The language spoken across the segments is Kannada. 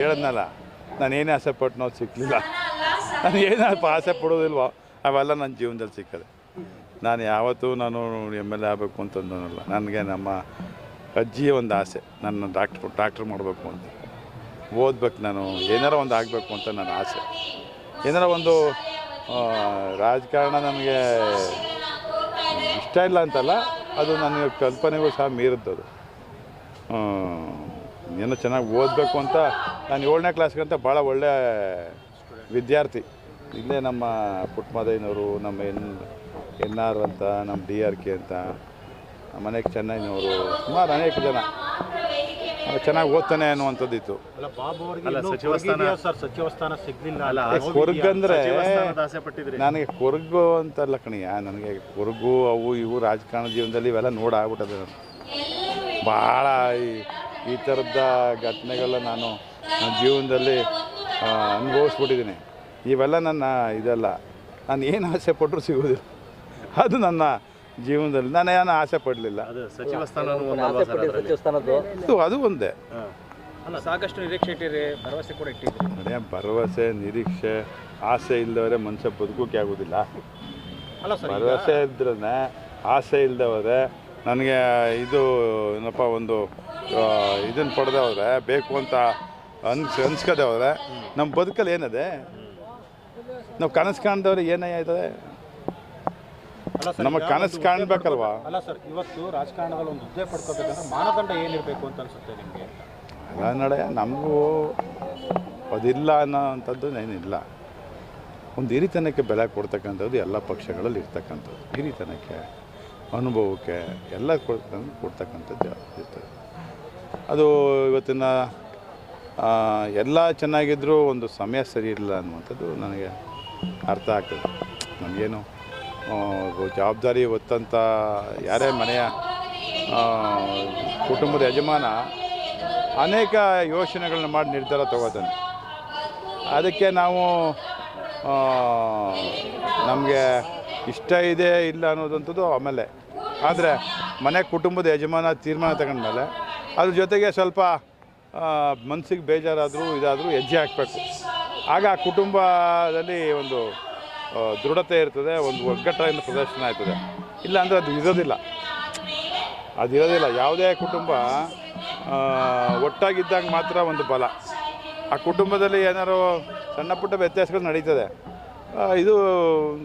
ಹೇಳದ್ನಲ್ಲ, ನಾನು ಏನೇ ಆಸೆ ಪಟ್ಟು ಸಿಕ್ಕಲಿಲ್ಲ. ನಾನು ಏನು ಆಸೆ ಪಡೋದಿಲ್ವೋ ಅವೆಲ್ಲ ನನ್ನ ಜೀವನದಲ್ಲಿ ಸಿಕ್ಕದೆ. ನಾನು ಯಾವತ್ತೂ MLA ಆಗಬೇಕು ಅಂತಂದನಲ್ಲ. ನನಗೆ ನಮ್ಮ ಅಜ್ಜಿಯ ಒಂದು ಆಸೆ, ನನ್ನ ಡಾಕ್ಟ್ರ್ ಮಾಡಬೇಕು ಅಂತ, ಓದ್ಬೇಕು, ನಾನು ಏನಾರ ಒಂದು ಆಗಬೇಕು ಅಂತ ನನ್ನ ಆಸೆ. ಏನಾರ ಒಂದು ರಾಜಕಾರಣ ನನಗೆ ಇಷ್ಟ ಇಲ್ಲ ಅಂತಲ್ಲ, ಅದು ನನಗೆ ಕಲ್ಪನೆಗೂ ಸಹ ಮೀರಿದ್ದದು. ಏನೋ ಚೆನ್ನಾಗಿ ಓದಬೇಕು ಅಂತ ನಾನು 7ನೇ ಕ್ಲಾಸ್ಗಂತ ಭಾಳ ಒಳ್ಳೆಯ ವಿದ್ಯಾರ್ಥಿ. ಇಲ್ಲೇ ನಮ್ಮ ಪುಟ್ಟಮದಯ್ಯನವರು, ನಮ್ಮ NR ಅಂತ, ನಮ್ಮ DRK ಅಂತ, ನಮ್ಮ ಮನೆಗೆ ಚೆನ್ನೈನವರು, ಸುಮಾರು ಅನೇಕ ಜನ ಚೆನ್ನಾಗಿ ಓದ್ತಾನೆ ಅನ್ನುವಂಥದ್ದಿತ್ತು. ಕೊರ್ಗಂದರೆ ನನಗೆ ಕೊರ್ಗು ಅಂತಲ್ಲ ಕಣಿಯ, ನನಗೆ ಕೊರ್ಗು ಅವು ಇವು ರಾಜಕಾರಣ ಜೀವನದಲ್ಲಿ ಇವೆಲ್ಲ ನೋಡಾಗ್ಬಿಟ್ಟದೆ. ನಾನು ಭಾಳ ಈ ಥರದ ಘಟನೆಗಳ ನಾನು ನನ್ನ ಜೀವನದಲ್ಲಿ ಅನುಭವಿಸ್ಬಿಟ್ಟಿದ್ದೀನಿ. ಇವೆಲ್ಲ ನನ್ನ ಇದಲ್ಲ. ನಾನು ಏನು ಆಸೆ ಪಟ್ಟರು ಸಿಗೋದಿಲ್ಲ. ಅದು ನನ್ನ ಜೀವನದಲ್ಲಿ ನಾನು ಏನು ಆಸೆ ಪಡಲಿಲ್ಲ. ಅದು ಒಂದೇ. ಸಾಕಷ್ಟು ನಿರೀಕ್ಷೆ ಇಟ್ಟಿರಿ, ಭರವಸೆ ಕೂಡ ಇಟ್ಟಿರಿ. ಭರವಸೆ, ನಿರೀಕ್ಷೆ, ಆಸೆ ಇಲ್ಲದವರೆ ಮನುಷ್ಯ ಬದುಕೋಕೆ ಆಗೋದಿಲ್ಲ. ಭರವಸೆ ಇದ್ರೇ, ಆಸೆ ಇಲ್ಲದವರೆ, ನನಗೆ ಇದು ಏನಪ್ಪ ಒಂದು ಇದನ್ನು ಪಡೆದವ್ರೆ, ಬೇಕು ಅಂತ ಅನ್ಸ್ಕೋದವ್ರೆ, ನಮ್ಮ ಬದುಕಲ್ಲಿ ಏನದೆ? ನಾವು ಕನಸು ಕಾಣ್ದವ್ರೆ ಏನಾಯ್ತದೆ? ನಮ್ಮ ಕನಸು ಕಾಣ್ಬೇಕಲ್ವಾ? ಅಲ್ಲ ಸರ್, ಇವತ್ತು ರಾಜಕಾರಣದಲ್ಲಿ ಒಂದು ಹುದ್ದೆ ಪಡ್ಕೋಬೇಕಂದ್ರೆ ಮಾನದಂಡ ಏನಿರಬೇಕು ಅಂತ ಅನ್ಸುತ್ತೆ ನಿಮಗೆ? ಅಲ್ಲ ನಡೆ, ನಮಗೂ ಅದಿಲ್ಲ ಅನ್ನೋವಂಥದ್ದು ಏನಿಲ್ಲ. ಒಂದು ಹಿರಿತನಕ್ಕೆ ಬೆಲೆ ಕೊಡ್ತಕ್ಕಂಥದ್ದು ಎಲ್ಲ ಪಕ್ಷಗಳಲ್ಲಿ ಇರ್ತಕ್ಕಂಥದ್ದು. ಹಿರಿತನಕ್ಕೆ, ಅನುಭವಕ್ಕೆ ಎಲ್ಲ ಕೊಡ್ತಕ್ಕಂಥದ್ದು ಇರ್ತದೆ. ಅದು ಇವತ್ತಿನ ಎಲ್ಲ ಚೆನ್ನಾಗಿದ್ದರೂ ಒಂದು ಸಮಯ ಸರಿ ಇಲ್ಲ ಅನ್ನುವಂಥದ್ದು ನನಗೆ ಅರ್ಥ ಆಗ್ತದೆ. ನನಗೇನು ಜವಾಬ್ದಾರಿ ಹೊತ್ತಂಥ ಯಾರೇ ಮನೆಯ ಕುಟುಂಬದ ಯಜಮಾನ ಅನೇಕ ಯೋಚನೆಗಳನ್ನ ಮಾಡಿ ನಿರ್ಧಾರ ತಗೋತಾನೆ. ಅದಕ್ಕೆ ನಾವು ನಮಗೆ ಇಷ್ಟ ಇದೆ ಇಲ್ಲ ಅನ್ನೋದಂಥದ್ದು ಆಮೇಲೆ. ಆದರೆ ಮನೆ ಕುಟುಂಬದ ಯಜಮಾನ ತೀರ್ಮಾನ ತಗೊಂಡ್ಮೇಲೆ ಅದ್ರ ಜೊತೆಗೆ ಸ್ವಲ್ಪ ಮನಸ್ಸಿಗೆ ಬೇಜಾರಾದರೂ ಇದಾದರೂ ಹೆಜ್ಜೆ ಹಾಕಬೇಕು. ಆಗ ಆ ಕುಟುಂಬದಲ್ಲಿ ಒಂದು ದೃಢತೆ ಇರ್ತದೆ, ಒಂದು ಒಗ್ಗಟ್ಟಿನ ಪ್ರದರ್ಶನ ಆಯ್ತದೆ. ಇಲ್ಲಾಂದರೆ ಅದು ಇರೋದಿಲ್ಲ. ಯಾವುದೇ ಕುಟುಂಬ ಒಟ್ಟಾಗಿದ್ದಾಗ ಮಾತ್ರ ಒಂದು ಬಲ. ಆ ಕುಟುಂಬದಲ್ಲಿ ಏನಾರು ಸಣ್ಣ ಪುಟ್ಟ ವ್ಯತ್ಯಾಸಗಳು ನಡೀತದೆ. ಇದು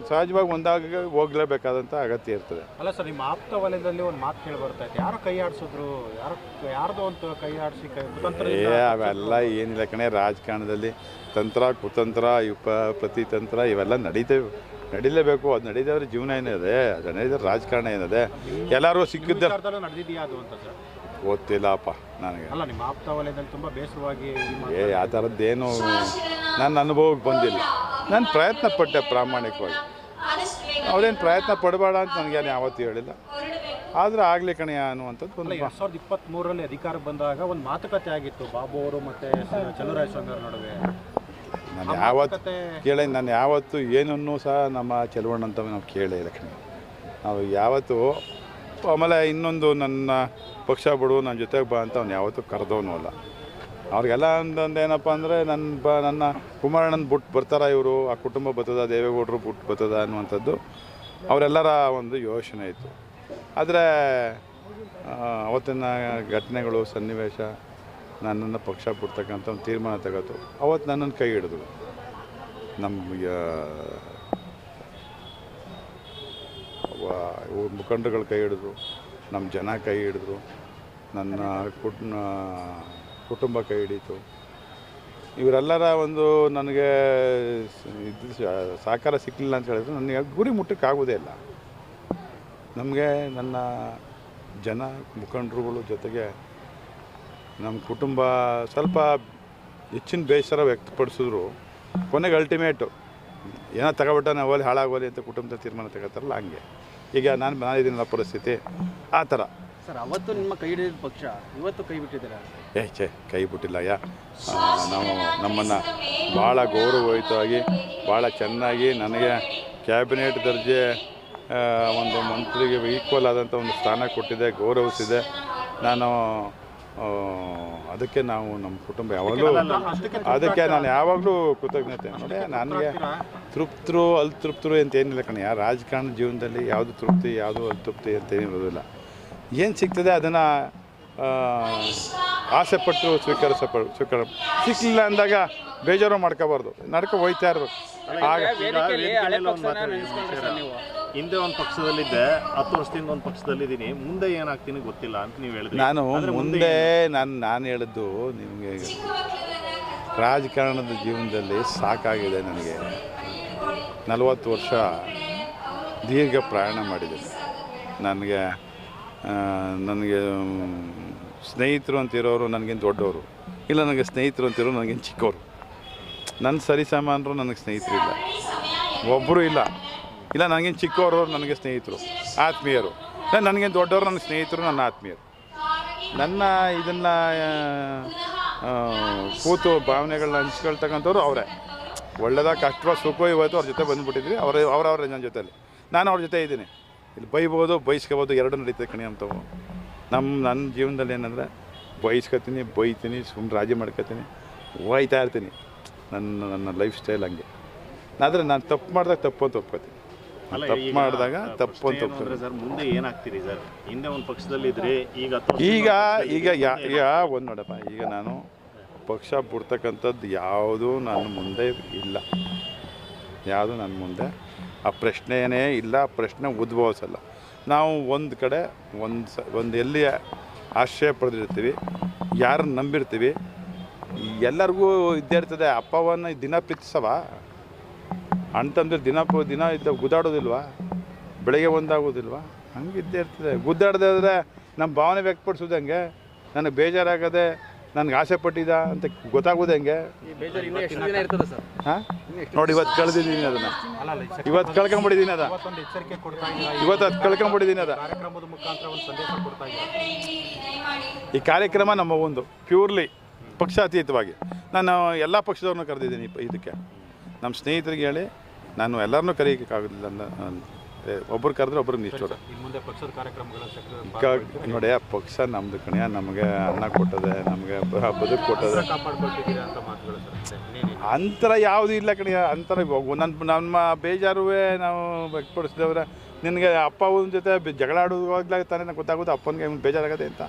ಸಹಜವಾಗಿ ಒಂದಾಗ ಹೋಗಲೇಬೇಕಾದಂಥ ಅಗತ್ಯ ಇರ್ತದೆ. ಅಲ್ಲ ಸರ್, ನಿಮ್ಮ ಆಪ್ತ ವಲಯದಲ್ಲಿ ಒಂದು ಮಾತು ಕೇಳಿ ಬರ್ತೈತೆ, ಯಾರು ಕೈ ಆಡಿಸಿದ್ರು, ಯಾರ್ದೋ ಒಂದು ಕೈ ಆಡಿಸಿ ಅವೆಲ್ಲ ಏನಿಲ್ಲ ಕಣೆ. ರಾಜಕಾರಣದಲ್ಲಿ ತಂತ್ರ, ಕುತಂತ್ರ, ಪ್ರತಿತಂತ್ರ ಇವೆಲ್ಲ ನಡೀಲೇಬೇಕು. ಅದು ನಡೀದವ್ರ ಜೀವನ ಏನಿದೆ, ಅದು ನಡೀದ್ರೆ ರಾಜಕಾರಣ ಏನಿದೆ. ಎಲ್ಲರೂ ಸಿಕ್ಕಿದ್ದ ನಡೆದಿದೆಯಾ ಅದು ಅಂತ ಸರ್? ಗೊತ್ತಿಲ್ಲಪ್ಪ ನನಗೆ. ಅಲ್ಲ, ನಿಮ್ಮ ಆಪ್ತ ವಲಯದಲ್ಲಿ ತುಂಬ ಬೇಸರವಾಗಿ ಆ ಥರದ್ದೇನು ನನ್ನ ಅನುಭವಕ್ಕೆ ಬಂದಿಲ್ಲ. ನಾನು ಪ್ರಯತ್ನ ಪಟ್ಟೆ ಪ್ರಾಮಾಣಿಕವಾಗಿ. ಅವ್ರೇನು ಪ್ರಯತ್ನ ಪಡಬೇಡ ಅಂತ ನನಗೇನು ಯಾವತ್ತೂ ಹೇಳಿಲ್ಲ. ಆದರೆ ಆಗಲಿ ಕಣೆಯ ಅನ್ನುವಂಥದ್ದು ಒಂದು 2023ರಲ್ಲಿ ಅಧಿಕಾರಕ್ಕೆ ಬಂದಾಗ ಒಂದು ಮಾತುಕತೆ ಆಗಿತ್ತು ಬಾಬು ಅವರು ಮತ್ತು ಚಲುವರಾಯಸ್ವಾಮಿ ಅವರ ನಡುವೆ. ನಾನು ಯಾವತ್ತೂ ಏನನ್ನೂ ಸಹ ನಮ್ಮ ಚೆಲುವಣ್ಣಂತ ನಾವು ಕೇಳೇ ಇಲ್ಲ ಕಣೆ. ನಾವು ಯಾವತ್ತೂ ಆಮೇಲೆ ಇನ್ನೊಂದು ನನ್ನ ಪಕ್ಷ ಬಿಡು, ನನ್ನ ಜೊತೆಗೆ ಬಾ ಅಂತ ಅವ್ನು ಯಾವತ್ತೂ ಕರೆದವನು ಅಲ್ಲ. ಅವ್ರಿಗೆಲ್ಲ ಒಂದೊಂದು ಏನಪ್ಪ ಅಂದರೆ ನನ್ನ ಕುಮಾರಣ್ಣನ ಬಿಟ್ಟು ಬರ್ತಾರ ಇವರು, ಆ ಕುಟುಂಬ ಬರ್ತದ, ದೇವೇಗೌಡರು ಬಿಟ್ಟು ಬರ್ತದ ಅನ್ನುವಂಥದ್ದು ಅವರೆಲ್ಲರ ಒಂದು ಯೋಚನೆ ಇತ್ತು. ಆದರೆ ಅವತ್ತಿನ ಘಟನೆಗಳು, ಸನ್ನಿವೇಶ ನನ್ನನ್ನು ಪಕ್ಷ ಬಿಡ್ತಕ್ಕಂಥ ಒಂದು ತೀರ್ಮಾನ ತಗೋತು. ಅವತ್ತು ನನ್ನನ್ನು ಕೈ ಹಿಡಿದ್ರು, ನಮ್ಮ ಮುಖಂಡರುಗಳು ಕೈ ಹಿಡಿದ್ರು, ನಮ್ಮ ಜನ ಕೈ ಹಿಡಿದ್ರು, ನನ್ನ ಕುಟುಂಬ ಕೈ ಹಿಡೀತು. ಇವರೆಲ್ಲರ ಒಂದು ನನಗೆ ಇದು ಸಹಕಾರ ಸಿಕ್ಕಲಿಲ್ಲ ಅಂತ ಹೇಳಿದ್ರೆ ನನಗೆ ಗುರಿ ಮುಟ್ಟಕ್ಕಾಗೋದೇ ಇಲ್ಲ. ನಮಗೆ ನನ್ನ ಜನ ಮುಖಂಡರುಗಳು ಜೊತೆಗೆ ನಮ್ಮ ಕುಟುಂಬ ಸ್ವಲ್ಪ ಹೆಚ್ಚಿನ ಬೇಸರ ವ್ಯಕ್ತಪಡಿಸಿದ್ರು. ಕೊನೆಗೆ ಅಲ್ಟಿಮೇಟು ಏನೋ ತಗೊಬಿಟ್ಟ ನಾವು ಅಲ್ಲಿ ಹಾಳಾಗೋಲಿ ಅಂತ ಕುಟುಂಬದ ತೀರ್ಮಾನ ತಗೋತಾರಲ್ಲ, ಹಂಗೆ ಈಗ ನಾನಿದ್ದೀನಲ್ಲ ಪರಿಸ್ಥಿತಿ ಆ ಥರ. ಸರ್, ಅವತ್ತು ನಿಮ್ಮ ಕೈ ಹಿಡಿದ ಪಕ್ಷ ಇವತ್ತು ಕೈ ಬಿಟ್ಟಿದ್ದೀರಾ? ಕೈ ಬಿಟ್ಟಿಲ್ಲ. ನಾವು ನಮ್ಮನ್ನು ಭಾಳ ಗೌರವಯುತವಾಗಿ, ಭಾಳ ಚೆನ್ನಾಗಿ ನನಗೆ ಕ್ಯಾಬಿನೆಟ್ ದರ್ಜೆ ಒಂದು ಮಂತ್ರಿಗೆ ಈಕ್ವಲ್ ಆದಂಥ ಒಂದು ಸ್ಥಾನ ಕೊಟ್ಟಿದೆ, ಗೌರವಿಸಿದೆ. ನಾನು ಅದಕ್ಕೆ ನಾವು ನಮ್ಮ ಕುಟುಂಬ ಯಾವಾಗಲೂ ಅದಕ್ಕೆ ನಾನು ಯಾವಾಗಲೂ ಕೃತಜ್ಞತೆ ನೋಡಿ. ನನಗೆ ತೃಪ್ತರು ಅಲ್ತೃಪ್ತರು ಅಂತ ಏನಿಲ್ಲ ಕಣೆ. ಯಾರು ರಾಜಕಾರಣ ಜೀವನದಲ್ಲಿ ಯಾವುದು ತೃಪ್ತಿ ಯಾವುದು ಅಲ್ತೃಪ್ತಿ ಅಂತೇನಿರೋದಿಲ್ಲ. ಏನು ಸಿಗ್ತದೆ ಅದನ್ನು ಆಸೆಪಟ್ಟು ಸ್ವೀಕಾರ ಸಿಕ್ಕಲಿಲ್ಲ ಅಂದಾಗ ಬೇಜಾರು ಮಾಡ್ಕೋಬಾರ್ದು, ನಡ್ಕೊ ಹೋಯ್ತಾ ಇರ್ಬೇಕು. ಆಗ ಹಿಂದೆ ಒಂದು ಪಕ್ಷದಲ್ಲಿದ್ದೆ, 10 ವರ್ಷದಿಂದ ಒಂದು ಪಕ್ಷದಲ್ಲಿದ್ದೀನಿ, ಮುಂದೆ ಏನಾಗ್ತೀನಿ ಗೊತ್ತಿಲ್ಲ ಅಂತ ನೀವು ಹೇಳಿದ್ರಿ. ನಾನು ಮುಂದೆ ನಾನು ಹೇಳಿದ್ದು ನಿಮಗೆ, ರಾಜಕಾರಣದ ಜೀವನದಲ್ಲಿ ಸಾಕಾಗಿದೆ ನನಗೆ. 40 ವರ್ಷ ದೀರ್ಘ ಪ್ರಯಾಣ ಮಾಡಿದ್ದೀನಿ. ನನಗೆ ಸ್ನೇಹಿತರು ಅಂತಿರೋರು ನನಗೇನು ದೊಡ್ಡವರು ಇಲ್ಲ, ನನಗೆ ಸ್ನೇಹಿತರು ಅಂತಿರೋರು ನನಗೇನು ಚಿಕ್ಕವರು. ನನ್ನ ಸರಿಸಮಾನರು ನನಗೆ ಸ್ನೇಹಿತರಿಲ್ಲ, ಒಬ್ಬರು ಇಲ್ಲ. ನನಗೇನು ಚಿಕ್ಕವರು ನನಗೆ ಸ್ನೇಹಿತರು, ಆತ್ಮೀಯರು. ನನಗೇನು ದೊಡ್ಡವರು ನನಗೆ ಸ್ನೇಹಿತರು, ನನ್ನ ಆತ್ಮೀಯರು. ನನ್ನ ಇದನ್ನು ಕೂತು ಭಾವನೆಗಳನ್ನ ಹಂಚ್ಕೊಳ್ತಕ್ಕಂಥವ್ರು ಅವರೇ. ಒಳ್ಳೆದಾಗ ಕಷ್ಟವ ಸುಖ ಇವತ್ತು ಅವ್ರ ಜೊತೆ ಬಂದುಬಿಟ್ಟಿದ್ರಿ. ಅವರವ್ರೆ ನನ್ನ ಜೊತೆಯಲ್ಲಿ, ನಾನು ಅವ್ರ ಜೊತೆ ಇದ್ದೀನಿ. ಇಲ್ಲಿ ಬೈಬೋದು ಬೈಸ್ಕೋಬೋದು, ಎರಡು ನಡೀತದೆ ಕಣಿ ಅಂಥವು. ನನ್ನ ಜೀವನದಲ್ಲಿ ಏನಂದರೆ ಬೈಸ್ಕೊತೀನಿ, ಬೈತೀನಿ, ಸುಮ್ಮನೆ ರಾಜಿ ಮಾಡ್ಕೊತೀನಿ, ಹೋಯ್ತಾ ಇರ್ತೀನಿ. ನನ್ನ ಲೈಫ್ ಸ್ಟೈಲ್ ಹಂಗೆ. ಆದರೆ ನಾನು ತಪ್ಪು ಮಾಡಿದಾಗ ತಪ್ಪು ಅಂತ ಒಪ್ಕೋತೀನಿ. ತಪ್ಪು ಮಾಡಿದಾಗ ತಪ್ಪು ಅಂತ ಒಪ್ಕೋತೀನಿ. ಸರ್ ಮುಂದೆ ಏನಾಗ್ತೀರಿ ಸರ್? ಹಿಂದೆ ಒಂದು ಪಕ್ಷದಲ್ಲಿ ಇದ್ರಿ, ಈಗ ಒಂದು ನೋಡಪ್ಪ, ಈಗ ನಾನು ಪಕ್ಷ ಬಿಡ್ತಕ್ಕಂಥದ್ದು ಯಾವುದೂ ನನ್ನ ಮುಂದೆ ಇಲ್ಲ. ಯಾವುದು ನನ್ನ ಮುಂದೆ ಆ ಪ್ರಶ್ನೆಯೇ ಇಲ್ಲ, ಆ ಪ್ರಶ್ನೆ ಉದ್ಭವಿಸಲ್ಲ. ನಾವು ಒಂದು ಕಡೆ ಒಂದು ಎಲ್ಲಿ ಆಶ್ರಯ ಪಡೆದಿರ್ತೀವಿ, ಯಾರನ್ನು ನಂಬಿರ್ತೀವಿ, ಎಲ್ಲರಿಗೂ ಇದ್ದೇ ಇರ್ತದೆ. ಅಪ್ಪವನ್ನು ದಿನ ಪ್ರೀತಿಸವ ಅಂತಂದ್ರೆ ದಿನ ಇದ್ದ ಗುದ್ದಾಡೋದಿಲ್ವಾ? ಬೆಳಗ್ಗೆ ಒಂದಾಗೋದಿಲ್ವಾ? ಹಂಗೆ ಇದ್ದೇ ಇರ್ತದೆ. ಗುದ್ದಾಡದೆ ಆದರೆ ನಮ್ಮ ಭಾವನೆ ವ್ಯಕ್ತಪಡಿಸೋದು ಹೆಂಗೆ? ನನಗೆ ಬೇಜಾರಾಗದೆ ನನಗೆ ಆಸೆ ಪಟ್ಟಿದ್ದ ಅಂತ ಗೊತ್ತಾಗೋದು ಹೆಂಗೆ? ಹಾಂ ನೋಡಿ, ಇವತ್ತು ಕಳೆದಿದ್ದೀನಿ ಅದನ್ನು, ಇವತ್ತು ಕಳ್ಕೊಂಬಿಟ್ಟಿದ್ದೀನಿ ಇವತ್ತು ಅದು ಕಳ್ಕೊಂಬಿಟ್ಟಿದ್ದೀನಿ ಈ ಕಾರ್ಯಕ್ರಮ ನಮ್ಮ ಒಂದು ಪ್ಯೂರ್ಲಿ ಪಕ್ಷಾತೀತವಾಗಿ ನಾನು ಎಲ್ಲ ಪಕ್ಷದವ್ರನ್ನೂ ಕರೆದಿದ್ದೀನಿ. ಇದಕ್ಕೆ ನಮ್ಮ ಸ್ನೇಹಿತರಿಗೆ ಹೇಳಿ ನಾನು ಎಲ್ಲರನ್ನೂ ಕರೆಯೋಕ್ಕಾಗೋದಿಲ್ಲ. ಒಬ್ಬರು ಕರೆದ್ರೆ ಒಬ್ರಿಗೆ ನಿಷ್ಠೋಡ. ನೋಡಿ, ಆ ಪಕ್ಷ ನಮ್ಮದು ಕಣೆ, ನಮಗೆ ಅನ್ನ ಕೊಟ್ಟದೆ, ನಮಗೆ ಬದುಕು ಕೊಟ್ಟದೆ. ಅಂತರ ಯಾವುದೂ ಇಲ್ಲ ಕಣೆ. ಅಂತರ ನಮ್ಮ ಬೇಜಾರುವೆ ನಾವು ವ್ಯಕ್ತಪಡಿಸಿದವ್ರೆ. ನಿನಗೆ ಅಪ್ಪ ಅವನ ಜೊತೆ ಜಗಳ ಆಡೋವಾಗಲೇ ತಾನೇ ನಂಗೆ ಗೊತ್ತಾಗೋದು ಅಪ್ಪನಿಗೆ ಬೇಜಾರಾಗದೆ ಅಂತ.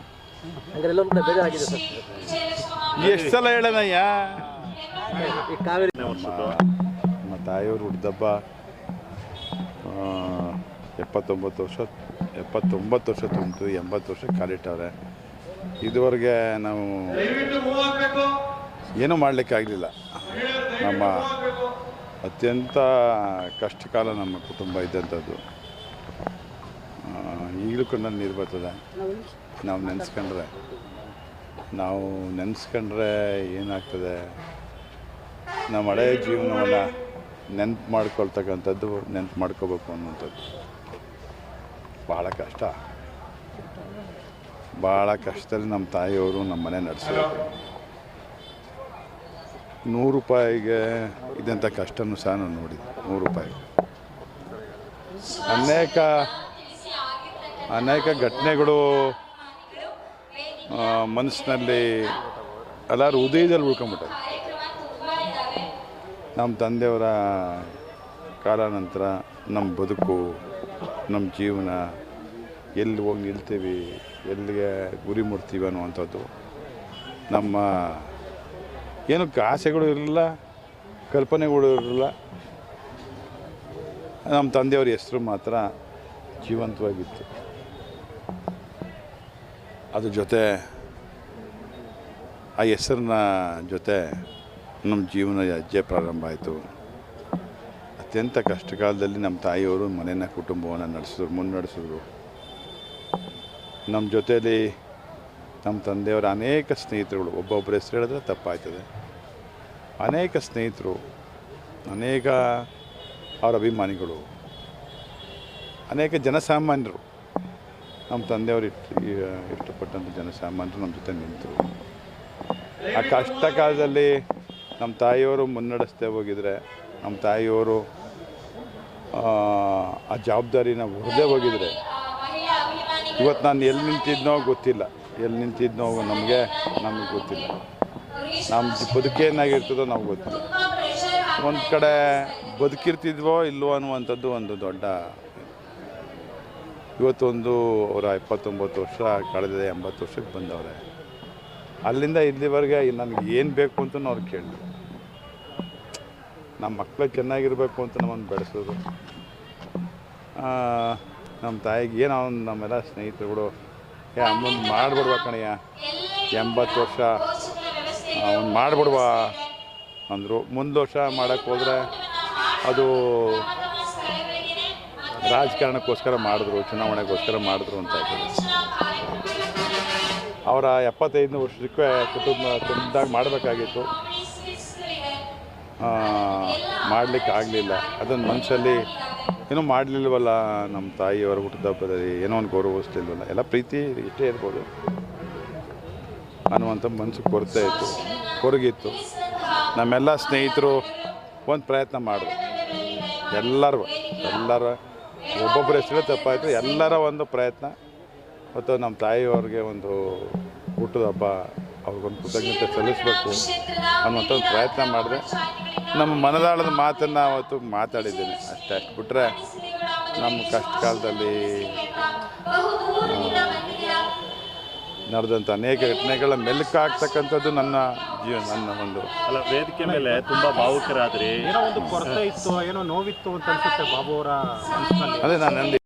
ಎಷ್ಟು ಸಲ ಹೇಳೋಣಯ್ಯ. ನಮ್ಮ ತಾಯಿಯವರು ಹುಡ್ದಬ್ಬ 79 ವರ್ಷ ತುಂಬಿತು, 80 ವರ್ಷ ಕಾಲಿಟ್ಟವ್ರೆ. ಇದುವರೆಗೆ ನಾವು ಏನೂ ಮಾಡಲಿಕ್ಕಾಗಲಿಲ್ಲ. ನಮ್ಮ ಅತ್ಯಂತ ಕಷ್ಟಕಾಲ ನಮ್ಮ ಕುಟುಂಬ ಇದ್ದಂಥದ್ದು. ಈಗಲೂ ಕಣ್ಣಲ್ಲಿ ನೀರು ಬರ್ತದೆ ನಾವು ನೆನೆಸ್ಕೊಂಡ್ರೆ ಏನಾಗ್ತದೆ. ನಮ್ಮ ಹಳೆಯ ಜೀವನವನ್ನು ನೆನಪು ಮಾಡ್ಕೊಳ್ತಕ್ಕಂಥದ್ದು, ನೆನಪು ಮಾಡ್ಕೋಬೇಕು ಅನ್ನೋಂಥದ್ದು ಭಾಳ ಕಷ್ಟದಲ್ಲಿ ನಮ್ಮ ತಾಯಿಯವರು ನಮ್ಮ ಮನೆ ನಡೆಸಬೇಕು. 100 ರೂಪಾಯಿಗೆ ಇದಂಥ ಕಷ್ಟನೂ ಸಹ ನಾನು ನೋಡಿದ್ದೆ. 100 ರೂಪಾಯಿಗೆ ಅನೇಕ ಘಟನೆಗಳು ಮನಸ್ಸಿನಲ್ಲಿ ಎಲ್ಲರೂ ಹೃದಯದಲ್ಲಿ ಉಳ್ಕೊಂಬಿಟ್ಟೆ. ನಮ್ಮ ತಂದೆಯವರ ಕಾಲಾನಂತರ ನಮ್ಮ ಬದುಕು, ನಮ್ಮ ಜೀವನ ಎಲ್ಲಿ ಹೋಗಿ ನಿಲ್ತೀವಿ, ಎಲ್ಲಿಗೆ ಗುರಿ ಮುಟ್ತೀವಿ ಅನ್ನುವಂಥದ್ದು ನಮ್ಮ ಏನಕ್ಕೆ ಆಸೆಗಳು ಇರಲಿಲ್ಲ, ಕಲ್ಪನೆಗಳು ಇರಲಿಲ್ಲ. ನಮ್ಮ ತಂದೆಯವ್ರ ಹೆಸರು ಮಾತ್ರ ಜೀವಂತವಾಗಿತ್ತು. ಅದ್ರ ಜೊತೆ ಆ ಹೆಸರಿನ ಜೊತೆ ನಮ್ಮ ಜೀವನ ಹೆಜ್ಜೆ ಪ್ರಾರಂಭ ಆಯಿತು. ಅತ್ಯಂತ ಕಷ್ಟ ಕಾಲದಲ್ಲಿ ನಮ್ಮ ತಾಯಿಯವರು ಮನೆಯ ಕುಟುಂಬವನ್ನು ಮುನ್ನಡೆಸಿದ್ರು. ನಮ್ಮ ಜೊತೆಯಲ್ಲಿ ನಮ್ಮ ತಂದೆಯವರ ಅನೇಕ ಸ್ನೇಹಿತರುಗಳು, ಒಬ್ಬೊಬ್ಬರ ಹೆಸರು ಹೇಳಿದ್ರೆ ತಪ್ಪಾಯ್ತದೆ, ಅನೇಕ ಸ್ನೇಹಿತರು, ಅನೇಕ ಅವರ ಅಭಿಮಾನಿಗಳು, ಅನೇಕ ಜನಸಾಮಾನ್ಯರು, ನಮ್ಮ ತಂದೆಯವರು ಇಷ್ಟಪಟ್ಟಂಥ ಜನಸಾಮಾನ್ಯರು ನಮ್ಮ ಜೊತೆ ನಿಂತರು. ಆ ಕಷ್ಟ ಕಾಲದಲ್ಲಿ ನಮ್ಮ ತಾಯಿಯವರು ಮುನ್ನಡೆಸ್ದೇ ಹೋಗಿದ್ರೆ, ನಮ್ಮ ತಾಯಿಯವರು ಆ ಜವಾಬ್ದಾರಿನ ಹೊರದೇ ಹೋಗಿದ್ರೆ ಇವತ್ತು ನಾನು ಎಲ್ಲಿ ನಿಂತಿದ್ನೋ ಗೊತ್ತಿಲ್ಲ. ಎಲ್ಲಿ ನಿಂತಿದ್ನೋ ನಮಗೆ ಗೊತ್ತಿಲ್ಲ. ನಮ್ಮ ಬದುಕೇನಾಗಿರ್ತದೋ ನಮ್ಗೆ ಗೊತ್ತಿಲ್ಲ. ಒಂದು ಕಡೆ ಬದುಕಿರ್ತಿದ್ವೋ ಇಲ್ವೋ ಅನ್ನುವಂಥದ್ದು ಒಂದು ದೊಡ್ಡ. ಇವತ್ತೊಂದು ಅವರ 29 ವರ್ಷ ಕಳೆದಿದೆ, 80 ವರ್ಷಕ್ಕೆ ಬಂದವ್ರೆ. ಅಲ್ಲಿಂದ ಇಲ್ಲಿವರೆಗೆ ನನಗೆ ಏನು ಬೇಕು ಅಂತ ಅವ್ರು ಕೇಳಿದ್ರು. ನಮ್ಮ ಮಕ್ಕಳು ಚೆನ್ನಾಗಿರಬೇಕು ಅಂತ ನಮ್ಮನ್ನು ಬೆಳೆಸೋದು. ನಮ್ಮ ತಾಯಿಗೆ ಏನೋ ಒಂದು ನಮ್ಮೆಲ್ಲ ಸ್ನೇಹಿತರುಗಳು ಅಮ್ಮಂದು ಮಾಡಿಬಿಡ್ವ ಕಣಯ್ಯ, 80 ವರ್ಷ ಅವ್ನು ಮಾಡಿಬಿಡ್ವ ಅಂದರು. ಮುಂದೆ ವರ್ಷ ಮಾಡೋಕ್ಕೆ ಹೋದರೆ ಅದು ರಾಜಕಾರಣಕ್ಕೋಸ್ಕರ ಮಾಡಿದ್ರು, ಚುನಾವಣೆಗೋಸ್ಕರ ಮಾಡಿದ್ರು ಅಂತ ಹೇಳ್ತಾರೆ. ಅವರ 75 ವರ್ಷಕ್ಕೆ ಕುಟುಂಬದಾಗ ಮಾಡಬೇಕಾಗಿತ್ತು, ಮಾಡಲಿಕ್ಕೆ ಆಗಲಿಲ್ಲ. ಅದನ್ನು ಮನಸ್ಸಲ್ಲಿ ಏನೋ ಮಾಡಲಿಲ್ವಲ್ಲ, ನಮ್ಮ ತಾಯಿಯವರ ಹುಟ್ಟಿದ ಹಬ್ಬದಲ್ಲಿ ಏನೋ ಒಂದು ಗೌರವಿಸ್ತಿಲ್ವಲ್ಲ, ಎಲ್ಲ ಪ್ರೀತಿ ಇಷ್ಟೇ ಇರ್ಬೋದು ಅನ್ನುವಂಥ ಮನಸ್ಸು ಕೊರಗಿತ್ತು. ನಮ್ಮೆಲ್ಲ ಸ್ನೇಹಿತರು ಒಂದು ಪ್ರಯತ್ನ ಮಾಡಿದ್ರು. ಎಲ್ಲರ ಒಬ್ಬೊಬ್ಬರ ಹೆಸರು ತಪ್ಪಾಯಿತು, ಎಲ್ಲರ ಒಂದು ಪ್ರಯತ್ನ. ಮತ್ತು ನಮ್ಮ ತಾಯಿಯವ್ರಿಗೆ ಒಂದು ಹುಟ್ಟಿದ ಹಬ್ಬ ಅವ್ರಿಗೊಂದು ಕೃತಜ್ಞತೆ ಸಲ್ಲಿಸಬೇಕು ಅನ್ನುವಂಥ ಒಂದು ಪ್ರಯತ್ನ ಮಾಡಿದೆ. ನಮ್ಮ ಮನದಾಳದ ಮಾತನ್ನು ಅವತ್ತು ಮಾತಾಡಿದ್ದೀನಿ ಅಷ್ಟು ಬಿಟ್ಟರೆ ನಮ್ಮ ಕಷ್ಟ ಕಾಲದಲ್ಲಿ ನಡೆದಂಥ ಅನೇಕ ಘಟನೆಗಳ ಮೆಲುಕಾಗ್ತಕ್ಕಂಥದ್ದು ನನ್ನ ಒಂದು. ಅಲ್ಲ, ವೇದಿಕೆ ಮೇಲೆ ತುಂಬಾ ಭಾವುಕರಾದ್ರಿ. ಏನೋ ಒಂದು ಕೊರತೆ ಇತ್ತು, ಏನೋ ನೋವಿತ್ತು ಅಂತ ಅನ್ಸುತ್ತೆ ಬಾಬು ಅವರ ಮನಸ್ಸಿನಲ್ಲಿ. ಅದೇ ನಾನು